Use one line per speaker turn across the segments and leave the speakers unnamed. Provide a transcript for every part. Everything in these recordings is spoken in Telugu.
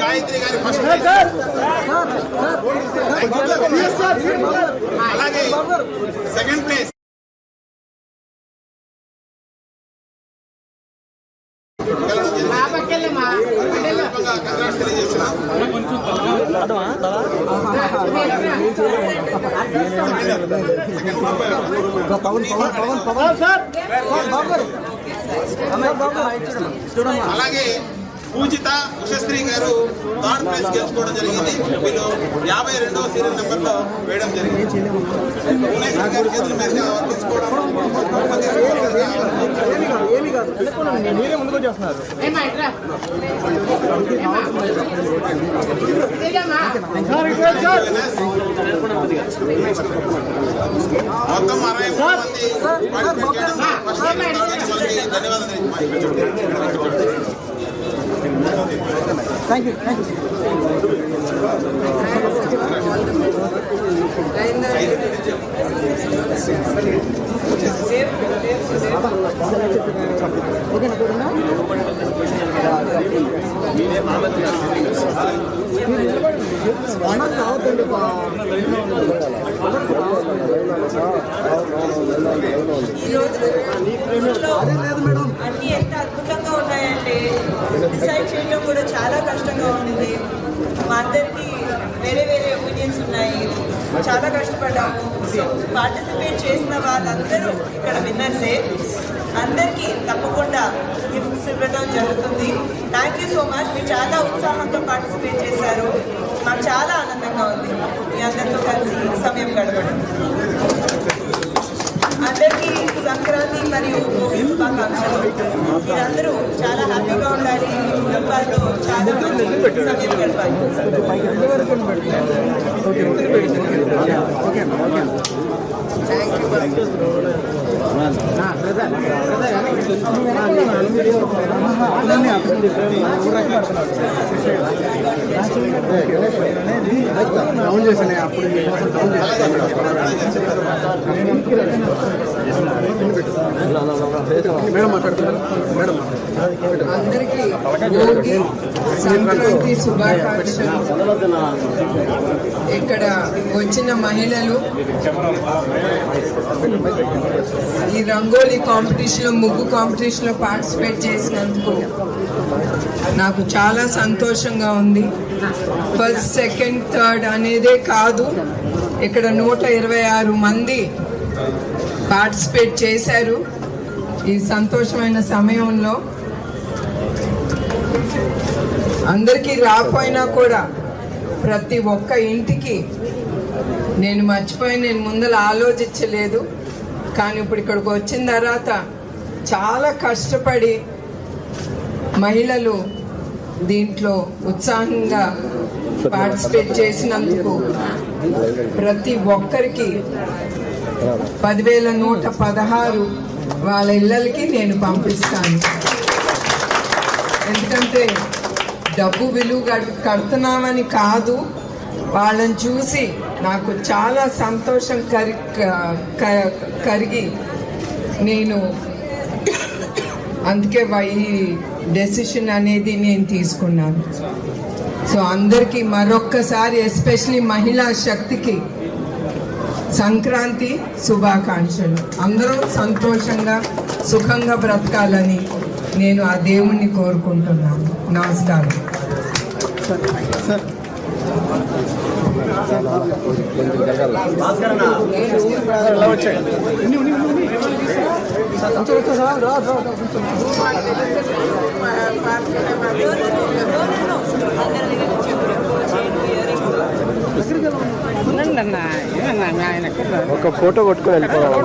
గాయత్రి గారి ఫస్ట్ అలాగే సెకండ్ ప్లేస్ అలాగే పూజిత ఉషశ్రీ గారు థర్డ్ ప్లేస్ గెలుచుకోవడం జరిగింది. వీళ్ళు 52వ సీరియల్ నెంబర్ లో వేయడం జరిగింది. భువనేశ్వర్ గారి చేతుల మీద తీసుకోవడం మొత్తం 63 మంది ధన్యవాదాలు.
Thank you.
అన్ని ఎంత అద్భుతంగా ఉన్నాయంటే డిసైడ్ చేయడం కూడా చాలా కష్టంగా ఉంది. మా అందరికీ వేరే వేరే ఒపీనియన్స్ ఉన్నాయి. చాలా కష్టపడ్డాము. సో పార్టిసిపేట్ చేసిన వాళ్ళందరూ ఇక్కడ విన్నర్సే. అందరికీ తప్పకుండా గిఫ్ట్స్ ఇవ్వడం జరుగుతుంది. Thank you so much. మీరు చాలా ఉత్సాహంతో పార్టిసిపేట్ చేశారు. మాకు చాలా ఆనందంగా ఉంది మీ అందరితో కలిసి సమయం గడపడం. అందరికీ సంక్రాంతి మరియు శుభాకాంక్షలు. మీరందరూ చాలా హ్యాపీగా ఉండాలి. కుటుంబాలతో చాలా మంచి సమయం గడపాలి.
అందరికీ భోగి సంక్రాంతి శుభాకాంక్షలు. ఇక్కడ వచ్చిన మహిళలు ఈ రంగోలీ కాంపిటీషన్లో, ముగ్గు కాంపిటీషన్లో పార్టిసిపేట్ చేసినందుకు నాకు చాలా సంతోషంగా ఉంది. ఫస్ట్, సెకండ్, థర్డ్ అనేదే కాదు, ఇక్కడ 126 మంది పార్టిసిపేట్ చేశారు. ఈ సంతోషమైన సమయంలో అందరికీ రాకపోయినా కూడా ప్రతి ఒక్క ఇంటికి నేను ముందర ఆలోచించలేదు. కానీ ఇప్పుడు ఇక్కడికి వచ్చిన తర్వాత చాలా కష్టపడి మహిళలు దీంట్లో ఉత్సాహంగా పార్టిసిపేట్ చేసినందుకు ప్రతి ఒక్కరికి 10,116 వాళ్ళ ఇళ్ళకి నేను పంపిస్తాను. ఎందుకంటే డబ్బు విలువ కడుతున్నామని కాదు, వాళ్ళని చూసి నాకు చాలా సంతోషం కరిగి నేను అందుకే ఈ డెసిషన్ అనేది నేను తీసుకున్నాను. సో అందరికీ మరొక్కసారి, ఎస్పెషలీ మహిళా శక్తికి సంక్రాంతి శుభాకాంక్షలు. అందరూ సంతోషంగా సుఖంగా బ్రతకాలని నేను ఆ దేవుణ్ణి కోరుకుంటున్నాను. నమస్కారం.
ఒక ఫోటో కొట్టుకొని వెళ్ళిపోవాలి.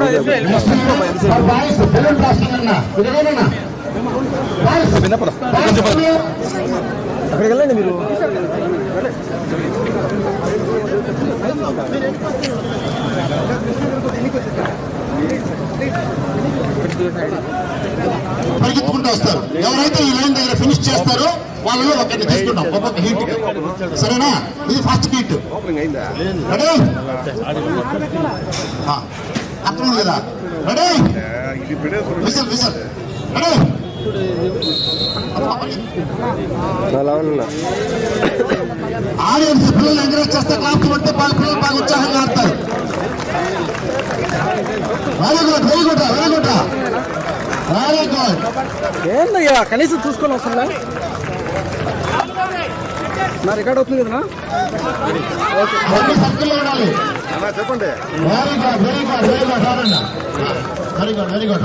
అక్కడికి వెళ్ళండి మీరు.
పరిగెత్తుకుంటూ వస్తారు. ఎవరైతే ఈ లైన్ దగ్గర ఫినిష్ చేస్తారో వాళ్ళలో ఒకరిని తీసుకుంటాం ఒక్కొక్క హీట్. సరేనా? ఇది ఫస్ట్ హీట్. రెడీ? అర్థమైంది కదా? రెడీ? విసల్ విసల్. రెడీ? ఆడియన్స్ పిల్లలు ఎంకరేజ్ చేస్తే క్లాప్స్ పడితే వాళ్ళ పిల్లలు బాగా ఉత్సాహంగా ఆడతారు. Very good very good very good very good.
ఏందయ్యా కనీసం చూసుకొని వస్తుందా? నా రికార్డ్ అవుతుంది కదా?
సర్కిల్లో ఉండాలి.
చెప్పండి.
Very good very good very good very good very good.